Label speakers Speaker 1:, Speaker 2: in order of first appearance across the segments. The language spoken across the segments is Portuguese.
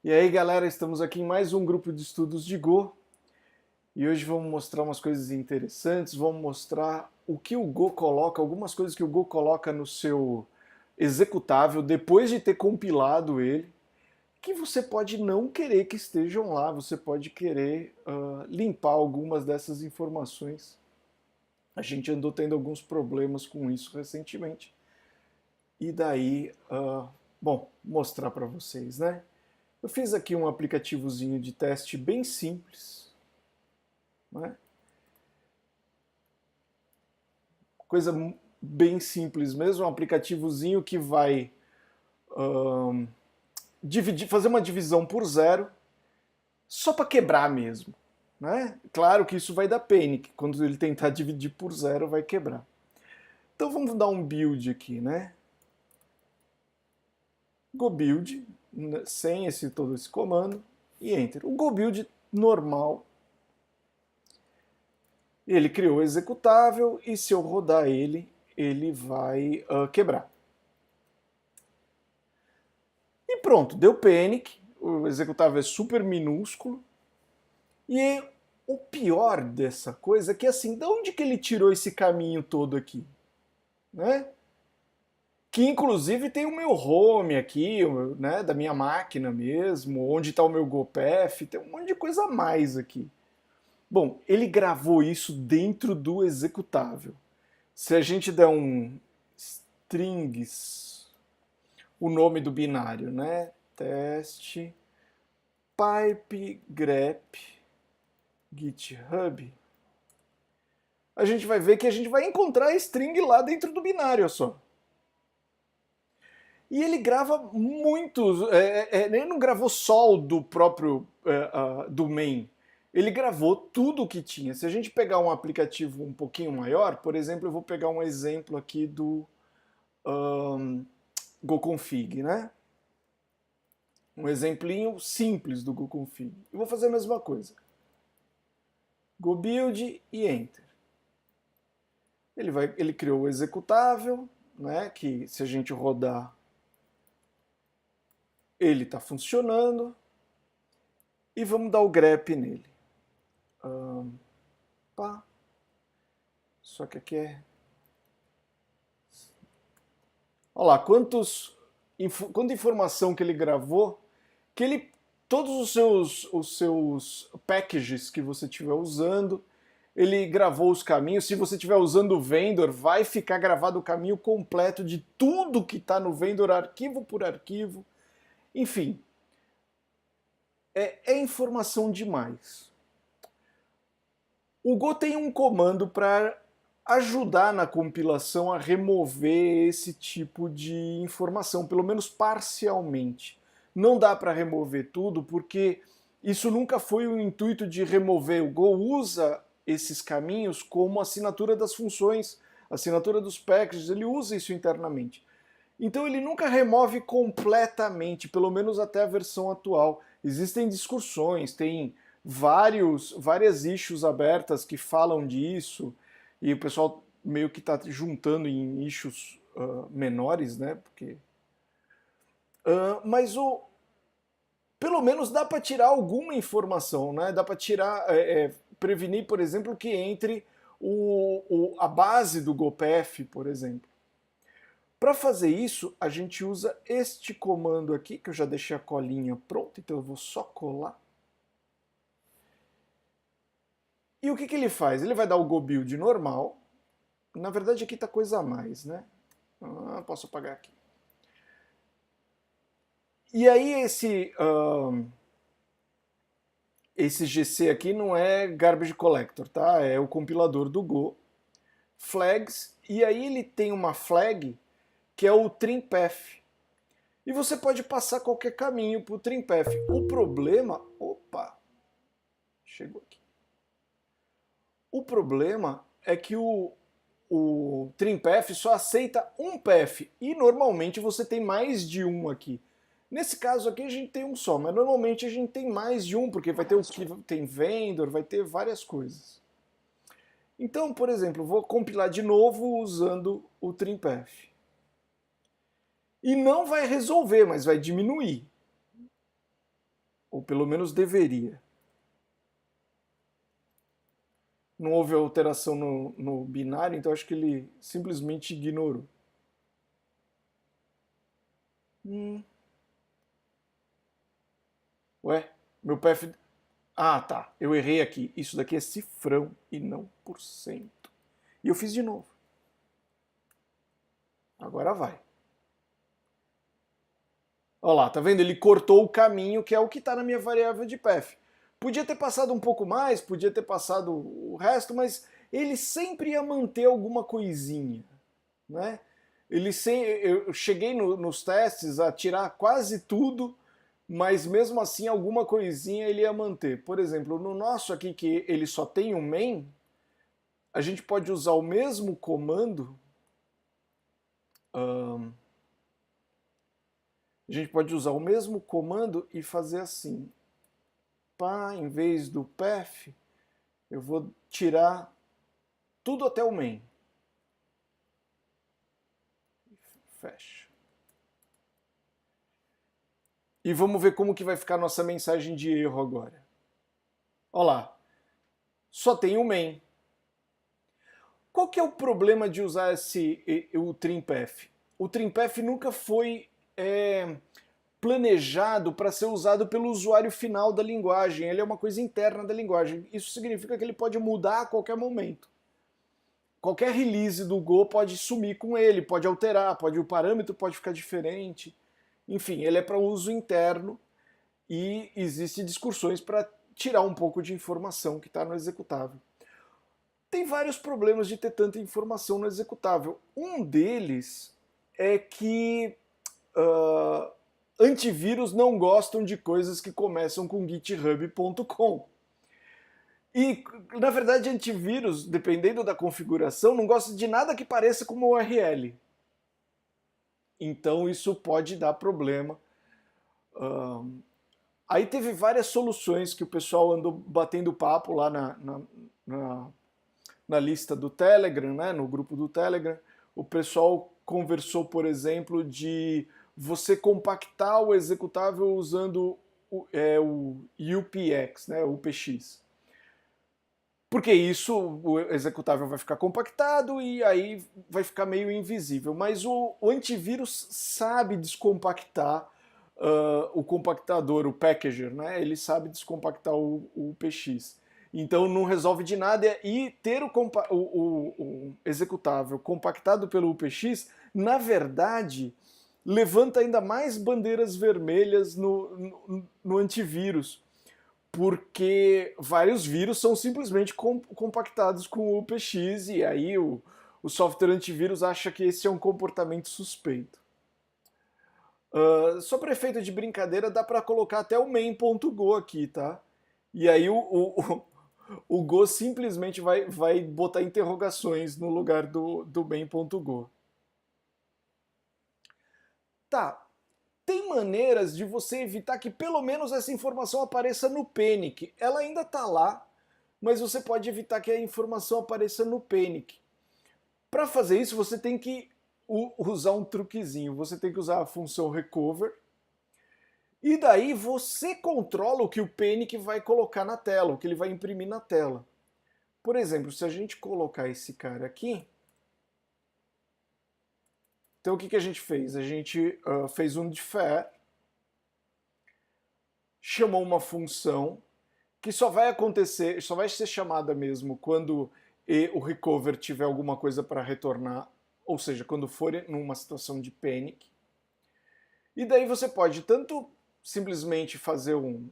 Speaker 1: E aí, galera, estamos aqui em mais um grupo de estudos de Go e hoje vamos mostrar umas coisas interessantes, vamos mostrar o que o Go coloca, algumas coisas que o Go coloca no seu executável depois de ter compilado ele, que você pode não querer que estejam lá, você pode querer limpar algumas dessas informações. A gente andou tendo alguns problemas com isso recentemente e daí, bom, mostrar para vocês, né? Eu fiz aqui um aplicativozinho de teste bem simples, né? Coisa bem simples mesmo, um aplicativozinho que vai fazer uma divisão por zero, só para quebrar mesmo. Né? Claro que isso vai dar panic, quando ele tentar dividir por zero vai quebrar. Então vamos dar um build aqui, né? Go build, sem todo esse comando, e enter. O go build normal, ele criou o executável e se eu rodar ele, ele vai quebrar. E pronto, deu panic, o executável é super minúsculo. E o pior dessa coisa é que assim, de onde que ele tirou esse caminho todo aqui? Né? Que inclusive tem o meu home aqui, né, da minha máquina mesmo, onde está o meu GoPath, tem um monte de coisa a mais aqui. Bom, ele gravou isso dentro do executável. Se a gente der um strings, o nome do binário, né? Teste pipe grep GitHub, a gente vai ver que a gente vai encontrar a string lá dentro do binário só. E ele grava muitos. Ele não gravou só o do próprio do main. Ele gravou tudo o que tinha. Se a gente pegar um aplicativo um pouquinho maior, por exemplo, eu vou pegar um exemplo aqui do GoConfig, né? Um exemplinho simples do GoConfig. Eu vou fazer a mesma coisa. Go build e enter. Ele criou o executável, né? Que se a gente rodar, ele está funcionando. E vamos dar o grep nele. Pá. Só que aqui é. Olha lá, quanta informação que ele gravou, que ele. Todos os seus packages que você estiver usando, ele gravou os caminhos. Se você estiver usando o vendor, vai ficar gravado o caminho completo de tudo que está no vendor, arquivo por arquivo. Enfim, é informação demais. O Go tem um comando para ajudar na compilação a remover esse tipo de informação, pelo menos parcialmente. Não dá para remover tudo, porque isso nunca foi o intuito de remover. O Go usa esses caminhos como assinatura das funções, assinatura dos packages, ele usa isso internamente. Então ele nunca remove completamente, pelo menos até a versão atual. Existem discussões, tem várias issues abertas que falam disso, e o pessoal meio que está juntando em issues menores, né? Porque, mas pelo menos dá para tirar alguma informação, né? Dá para tirar, prevenir, por exemplo, que entre a base do GoPath, por exemplo. Para fazer isso, a gente usa este comando aqui, que eu já deixei a colinha pronta, então eu vou só colar. E o que ele faz? Ele vai dar o go build normal. Na verdade, aqui está coisa a mais, né? Posso apagar aqui. E aí esse GC aqui não é garbage collector, tá? É o compilador do Go. Flags. E aí ele tem uma flag que é o trimpath. E você pode passar qualquer caminho para o trimpath. O problema... Opa! Chegou aqui. O problema é que o trimpath só aceita um path. E normalmente você tem mais de um aqui. Nesse caso aqui a gente tem um só, mas normalmente a gente tem mais de um, porque vai ter o que tem vendor, vai ter várias coisas. Então, por exemplo, vou compilar de novo usando o trimpath. E não vai resolver, mas vai diminuir. Ou pelo menos deveria. Não houve alteração no binário, então acho que ele simplesmente ignorou. Ué, meu PF... Ah, tá, eu errei aqui. Isso daqui é cifrão e não por cento. E eu fiz de novo. Agora vai. Olha lá, tá vendo? Ele cortou o caminho que é o que está na minha variável de path. Podia ter passado um pouco mais, podia ter passado o resto, mas ele sempre ia manter alguma coisinha, né? Eu cheguei nos testes a tirar quase tudo, mas mesmo assim alguma coisinha ele ia manter. Por exemplo, no nosso aqui que ele só tem um main, a gente pode usar o mesmo comando. A gente pode usar o mesmo comando e fazer assim. Pá, em vez do path, eu vou tirar tudo até o main. Fecha. E vamos ver como que vai ficar a nossa mensagem de erro agora. Olha lá. Só tem o main. Qual que é o problema de usar o trimpf? O trimpf nunca foi planejado para ser usado pelo usuário final da linguagem. Ele é uma coisa interna da linguagem. Isso significa que ele pode mudar a qualquer momento. Qualquer release do Go pode sumir com ele, pode alterar, o parâmetro pode ficar diferente. Enfim, ele é para uso interno e existem discussões para tirar um pouco de informação que está no executável. Tem vários problemas de ter tanta informação no executável. Um deles é que antivírus não gostam de coisas que começam com github.com. E, na verdade, antivírus, dependendo da configuração, não gosta de nada que pareça com uma URL. Então, isso pode dar problema. Aí teve várias soluções que o pessoal andou batendo papo lá na lista do Telegram, né, no grupo do Telegram. O pessoal conversou, por exemplo, de você compactar o executável usando o UPX, né, o UPX. Porque isso, o executável vai ficar compactado e aí vai ficar meio invisível. Mas o antivírus sabe descompactar o compactador, o packager, né? Ele sabe descompactar o PX. Então não resolve de nada e ter o executável compactado pelo UPX, na verdade, levanta ainda mais bandeiras vermelhas no antivírus, porque vários vírus são simplesmente compactados com o UPX e aí o software antivírus acha que esse é um comportamento suspeito. Só para efeito de brincadeira, dá para colocar até o main.go aqui, tá? E aí o Go simplesmente vai botar interrogações no lugar do main.go. Tá. Tem maneiras de você evitar que pelo menos essa informação apareça no Panic. Ela ainda está lá, mas você pode evitar que a informação apareça no Panic. Para fazer isso, você tem que usar um truquezinho. Você tem que usar a função recover. E daí você controla o que o Panic vai colocar na tela, o que ele vai imprimir na tela. Por exemplo, se a gente colocar esse cara aqui, então o que a gente fez? A gente fez um defer, chamou uma função que só vai acontecer, só vai ser chamada mesmo quando o recover tiver alguma coisa para retornar, ou seja, quando for numa situação de panic. E daí você pode tanto simplesmente fazer um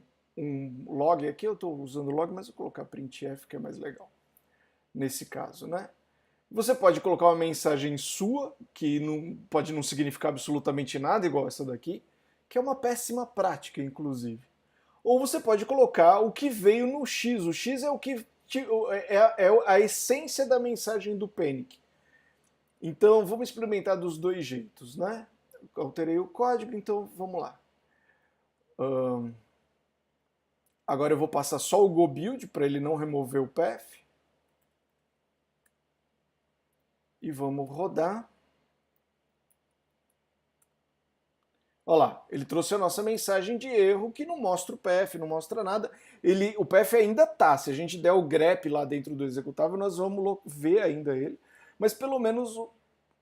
Speaker 1: log, aqui eu estou usando log, mas eu vou colocar printf que é mais legal nesse caso, né? Você pode colocar uma mensagem sua, que pode não significar absolutamente nada, igual essa daqui, que é uma péssima prática, inclusive. Ou você pode colocar o que veio no X. O X é o que é a essência da mensagem do Panic. Então vamos experimentar dos dois jeitos, né? Alterei o código, então vamos lá. Agora eu vou passar só o go build para ele não remover o path. E vamos rodar. Olha lá, ele trouxe a nossa mensagem de erro que não mostra o path, não mostra nada. O path ainda tá, se a gente der o grep lá dentro do executável, nós vamos ver ainda ele, mas pelo menos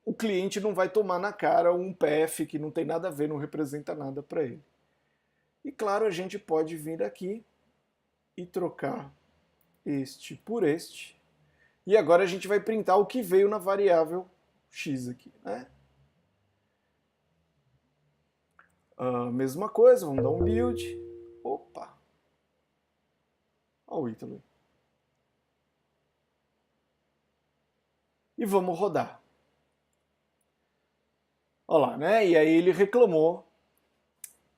Speaker 1: o cliente não vai tomar na cara um path que não tem nada a ver, não representa nada para ele. E claro, a gente pode vir aqui e trocar este por este. E agora a gente vai printar o que veio na variável x aqui, né? Mesma coisa, vamos dar um build. Opa! Olha o Ítalo. E vamos rodar. Olha lá, né? E aí ele reclamou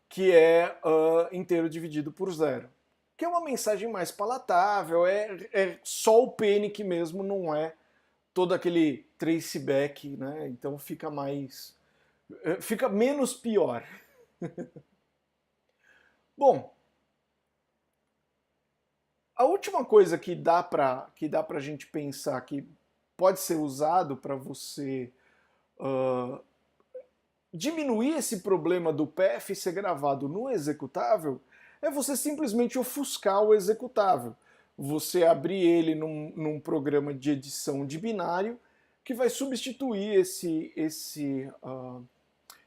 Speaker 1: que é inteiro dividido por zero. Que é uma mensagem mais palatável, é só o panic mesmo, não é todo aquele traceback, né? Então fica mais... fica menos pior. Bom, a última coisa que dá para a gente pensar que pode ser usado para você diminuir esse problema do path ser gravado no executável é você simplesmente ofuscar o executável. Você abrir ele num programa de edição de binário que vai substituir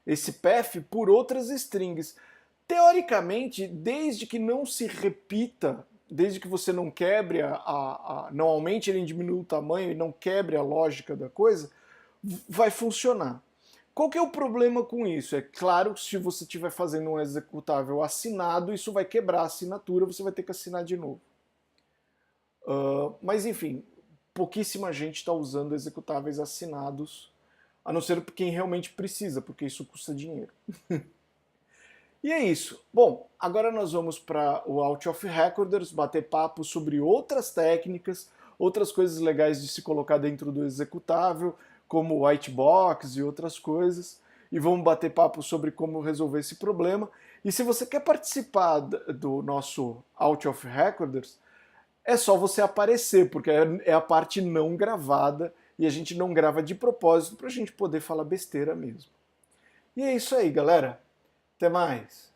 Speaker 1: esse path por outras strings. Teoricamente, desde que não se repita, desde que você não quebre não aumente ele em diminuir o tamanho e não quebre a lógica da coisa, vai funcionar. Qual que é o problema com isso? É claro que se você estiver fazendo um executável assinado, isso vai quebrar a assinatura, você vai ter que assinar de novo. Mas enfim, pouquíssima gente está usando executáveis assinados, a não ser quem realmente precisa, porque isso custa dinheiro. E é isso. Bom, agora nós vamos para o Out of Recorders, bater papo sobre outras técnicas, outras coisas legais de se colocar dentro do executável, como whitebox e outras coisas, e vamos bater papo sobre como resolver esse problema. E se você quer participar do nosso Out of Recorders, é só você aparecer, porque é a parte não gravada, e a gente não grava de propósito para a gente poder falar besteira mesmo. E é isso aí, galera. Até mais!